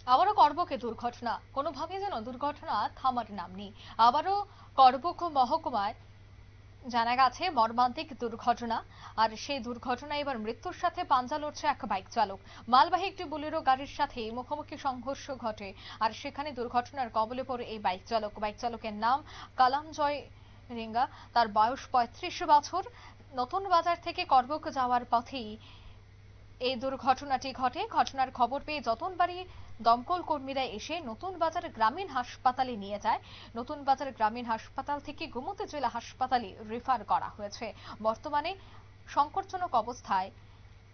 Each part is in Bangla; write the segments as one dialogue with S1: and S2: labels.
S1: আবারও করবকে দুর্ঘটনা, কোনোভাবেই যেন দুর্ঘটনা থামার নাম নেই। আবারও করবক মহকুমায় জানা গেছে মর্মান্তিক দুর্ঘটনা। আর সেই দুর্ঘটনায় এবার মৃত্যুর সাথে পাঞ্জা লড়ছে এক বাইক চালক। মালবাহী একটি বোলেরো গাড়ির সাথে মুখোমুখি সংঘর্ষ ঘটে, আর সেখানে দুর্ঘটনার কবলে পড়ে এই বাইক চালক। বাইক চালকের নাম কালামজয় রেঙ্গা, তার বয়স ৩৫ বছর। নতুন বাজার থেকে করবক যাওয়ার পথেই এই দুর্ঘটনাটি ঘটে। ঘটনার খবর পেয়ে যতনবাড়ি দমকল কর্মীরা এসে নতুন বাজার গ্রামীণ হাসপাতালে নিয়ে যায়। নতুন বাজার গ্রামীণ হাসপাতাল থেকে গোমতী জেলা হাসপাতালে রেফার করা হয়েছে। বর্তমানে সংকটজনক অবস্থায়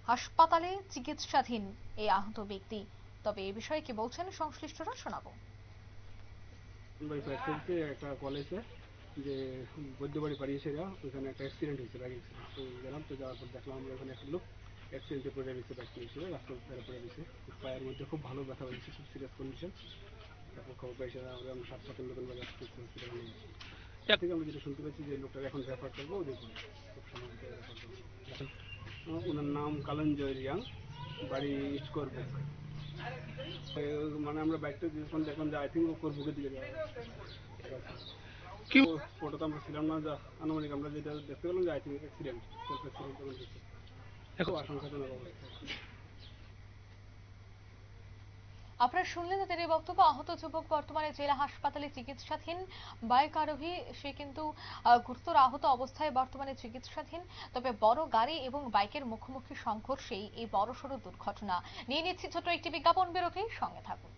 S1: হাসপাতালে চিকিৎসাধীন এই আহত ব্যক্তি। তবে এ বিষয়ে কি বলছেন সংশ্লিষ্টরা শোনাবো।
S2: একটা কলেজে যে বৈদ্যবাড়ি পাড়িয়েছেরা ওখানে একটা অ্যাক্সিডেন্ট হয়েছে, বাইক অ্যাক্সিডেন্ট। তো গেলাম, তো যাওয়ার পর দেখলাম আমরা ওখানে একটা লোক অ্যাক্সিডেন্টে পড়ে গেছে, বাইক নিয়েছিল রাস্তার ধারে পড়ে গেছে। পায়ের মধ্যে খুব ভালো ব্যথা হয়েছে, খুব সিরিয়াস কন্ডিশন। তারপর খবর পাইছে আমরা হাসপাতাল নতুন বাজার হসপিটালে নিয়ে আসি। তার থেকে আমরা যেটা শুনতে পাচ্ছি যে লোকটাকে এখন রেফার করবো ওদের করে, খুব সম্ভবত রেফার করবো। ওনার নাম কালঞ্জয় রিয়াং, বাড়ি করবো। মানে আমরা বাইকটা যখন দেখলাম যে আই থিঙ্ক ও করবুকের দিকে যাওয়া কি ফটোতে আমরা ছিলাম না, যা আনুমানিক আমরা যেটা দেখতে পেলাম যে I think accident, self accident তখন হয়েছে। এখন আশঙ্কাজনক অবস্থা।
S1: আপনারা শুনলেন তাদের এই বক্তব্য। আহত যুবক বর্তমানে জেলা হাসপাতালে চিকিৎসাধীন। বাইক আরোহী সে কিন্তু গুরুতর আহত অবস্থায় বর্তমানে চিকিৎসাধীন। তবে বড় গাড়ি এবং বাইকের মুখোমুখি সংঘর্ষেই এই বড়সড় দুর্ঘটনা। নিয়ে নিচ্ছি ছোট একটি বিজ্ঞাপন বিরতি, সঙ্গে থাকুন।